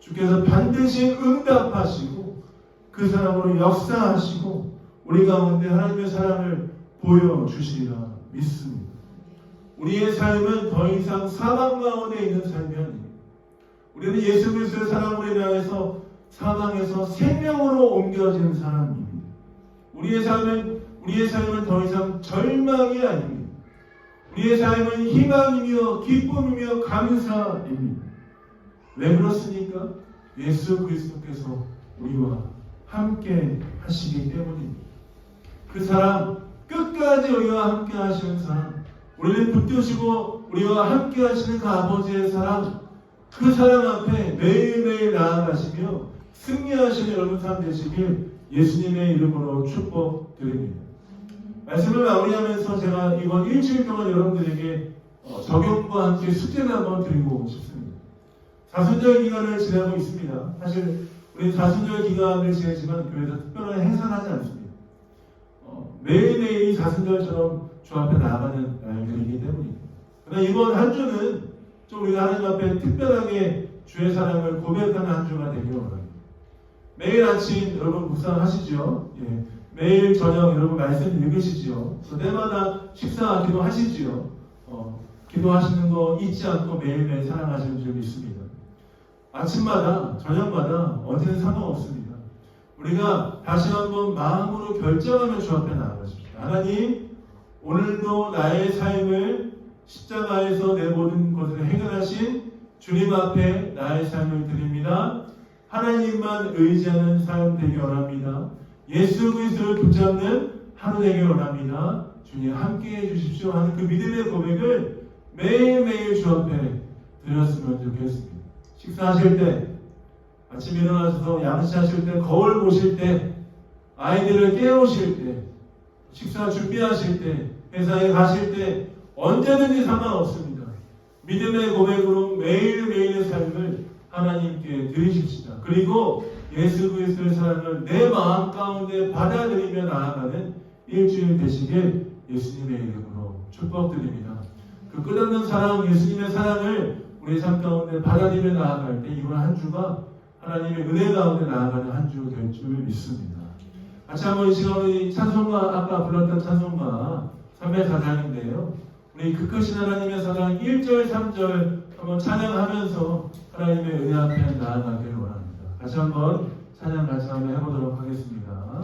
A: 주께서 반드시 응답하시고 그 사랑으로 역사하시고 우리 가운데 하나님의 사랑을 보여주시리라 믿습니다. 우리의 삶은 더 이상 사망 가운데 있는 삶이 아닙니다. 우리는 예수 그리스도의 사랑으로 인하여서 사망에서 생명으로 옮겨지는 사람입니다. 우리의 삶은 더 이상 절망이 아닙니다. 우리의 삶은 희망이며 기쁨이며 감사입니다. 왜 그렇습니까? 예수 그리스도께서 우리와 함께 하시기 때문입니다. 그 사랑, 끝까지 우리와 함께 하시는 사랑, 우리를 붙드시고 우리와 함께 하시는 그 아버지의 사랑, 그 사랑 앞에 매일매일 나아가시며 승리하시는 여러분 삶 되시길 예수님의 이름으로 축복드립니다. 말씀을 마무리하면서 제가 이번 일주일 동안 여러분들에게 적용과 함께 숙제를 한번 드리고 싶습니다. 사순절 기간을 지나고 있습니다. 사실 우리 사순절 기간을 지내지만 교회에서 특별한 행사를 하지 않습니다. 매일매일이 사순절처럼 주 앞에 나아가는 날들이기 때문입니다. 그러나 이번 한 주는 좀 우리가 하나님 앞에 특별하게 주의 사랑을 고백하는 한 주가 되기를 원합니다. 매일 아침 여러분 묵상하시죠? 예. 매일 저녁 여러분 말씀 읽으시지요? 또 때마다 식사 기도하시지요? 기도하시는 거 잊지 않고 매일매일 사랑하시는 줄 믿습니다. 아침마다 저녁마다 언제든 상관없습니다. 우리가 다시 한번 마음으로 결정하며 주 앞에 나아가십시오. 하나님, 오늘도 나의 삶을 십자가에서 내 모든 것을 해결하신 주님 앞에 나의 삶을 드립니다. 하나님만 의지하는 삶 되기 원합니다. 예수 그리스도를 붙잡는 하루 되기 원합니다. 주님 함께해 주십시오 하는 그 믿음의 고백을 매일매일 주 앞에 드렸으면 좋겠습니다. 식사하실 때, 아침 일어나셔서 양치하실 때, 거울 보실 때, 아이들을 깨우실 때, 식사 준비하실 때, 회사에 가실 때 언제든지 상관없습니다. 믿음의 고백으로 매일매일의 삶을 하나님께 드리십시다. 그리고 예수 그리스도의 사랑을 내 마음 가운데 받아들이며 나아가는 일주일 되시길 예수님의 이름으로 축복드립니다. 그 끝없는 사랑, 예수님의 사랑을 우리 삶 가운데 받아들이며 나아갈 때 이번 한 주가 하나님의 은혜 가운데 나아가는 한 주 될 줄 믿습니다. 같이 한번 이 시간 우리 찬송가, 아까 불렀던 찬송가 304장인데요. 우리 그 크신 하나님의 사랑 1절, 3절 한번 찬양하면서 하나님의 은혜 앞에 나아가길 원합니다. 다시 한번 찬양 같이 한번 해보도록 하겠습니다.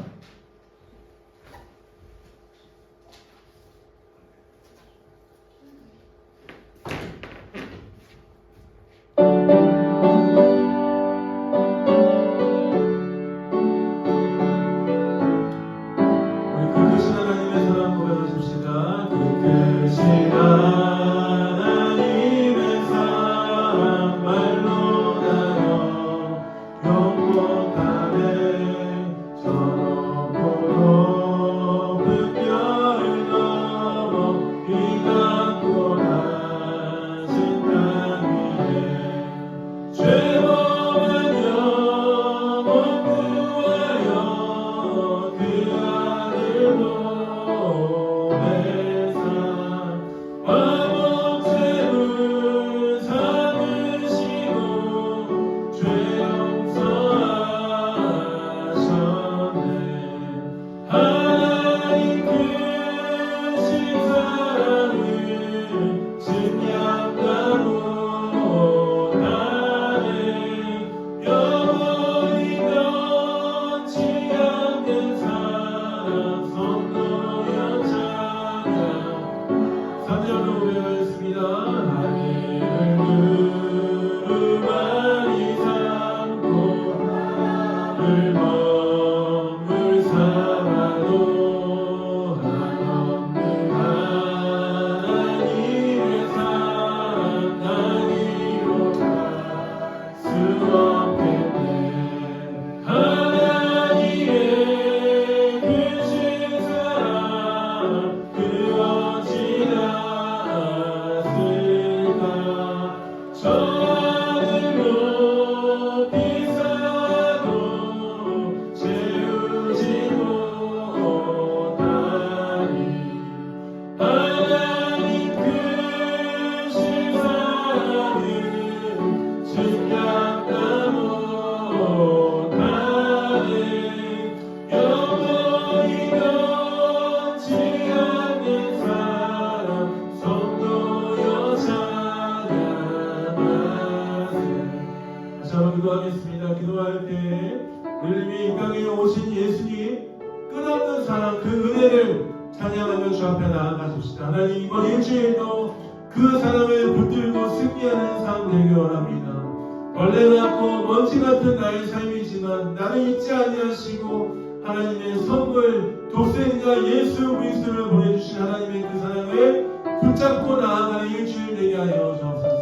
A: 기도하겠습니다. 기도할 때 우리 이 땅에 오신 예수님 끝없는 사랑 그 은혜를 찬양하며 주 앞에 나아가십시다. 하나님 이번 일주일도 그 사랑을 붙들고 승리하는 삶 되기 원합니다. 벌레 같고 먼지 같은 나의 삶이지만 나를 잊지 아니하시고 하나님의 선물 독생자 예수 그리스도를 보내주신 하나님의 그 사랑을 붙잡고 나아가는 일주일 되게 하여 주옵소서.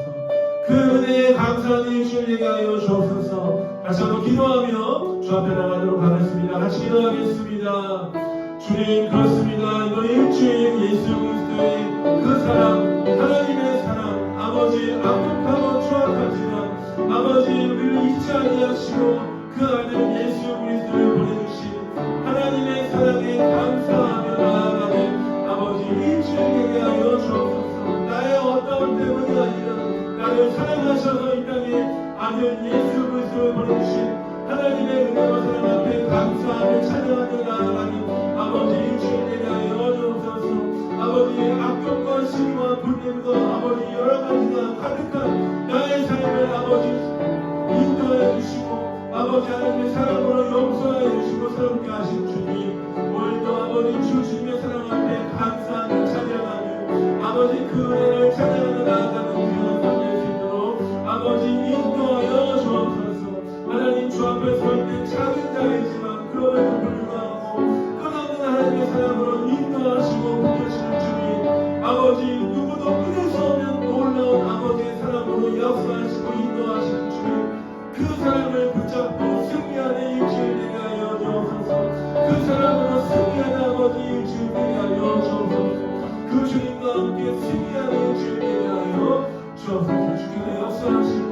A: 그 은혜에 감사하는 일주일 되게 하여 주옵소서. 다시 한번 기도하며 주 앞에 나가도록 하겠습니다. 같이 기도하겠습니다. 주님 그렇습니다. 너희 주인 예수 그리스도의 그 사랑, 하나님의 사랑, 아버지 악독하고 추악하지만 아버지 우리를 잊지 아니하시고 그 아들 예수 그리스도를 보내주신 하나님의 사랑에 감사하며 나아가는 아버지 이 주님에게 하여 주옵소서. 나의 어떤 때문이 아니라 나를 사랑하셔서 이 땅에 아들 예수 그리스도를 보내주신 하나님의 은혜와 사랑 앞에 감사하며 찬양하며 나아가는 아버지 이 주님에게 하여 주옵소서. 아버지의 악독과 시기와 분냄과 아버지 여러 가지가 가득한 나의 삶을 아버지 인도해 주시고 아버지 하나님의 사랑으로 용서해 주시고 새롭게 하신 주님, 오늘도 아버지 주님의 사랑 앞에 감사하며 찬양하며 아버지 그 은혜를 찬양하며 나아가는 귀한 삶 될 수 있도록 아버지 인도하여 주옵소서. 하나님 주 앞에 설 때 작은 자이지만 그럼에도 불구하고 끝없는 하나님의 사랑으로 인도하시고 붙드시는 주님, 아버지 누구도 끊을 수 없는 놀라운 아버지의 사랑으로 역사하시고 인도하시는 주님, 그 사랑을 붙잡고 승리하는 일주일 되게 하여 주옵소서. 그 사랑으로 승리하는 아버지 일주일 되게 하여 주옵소서. 그 주님과 함께 승리하는 일주일 되게 하여 주옵소서. 주님의 역사하시고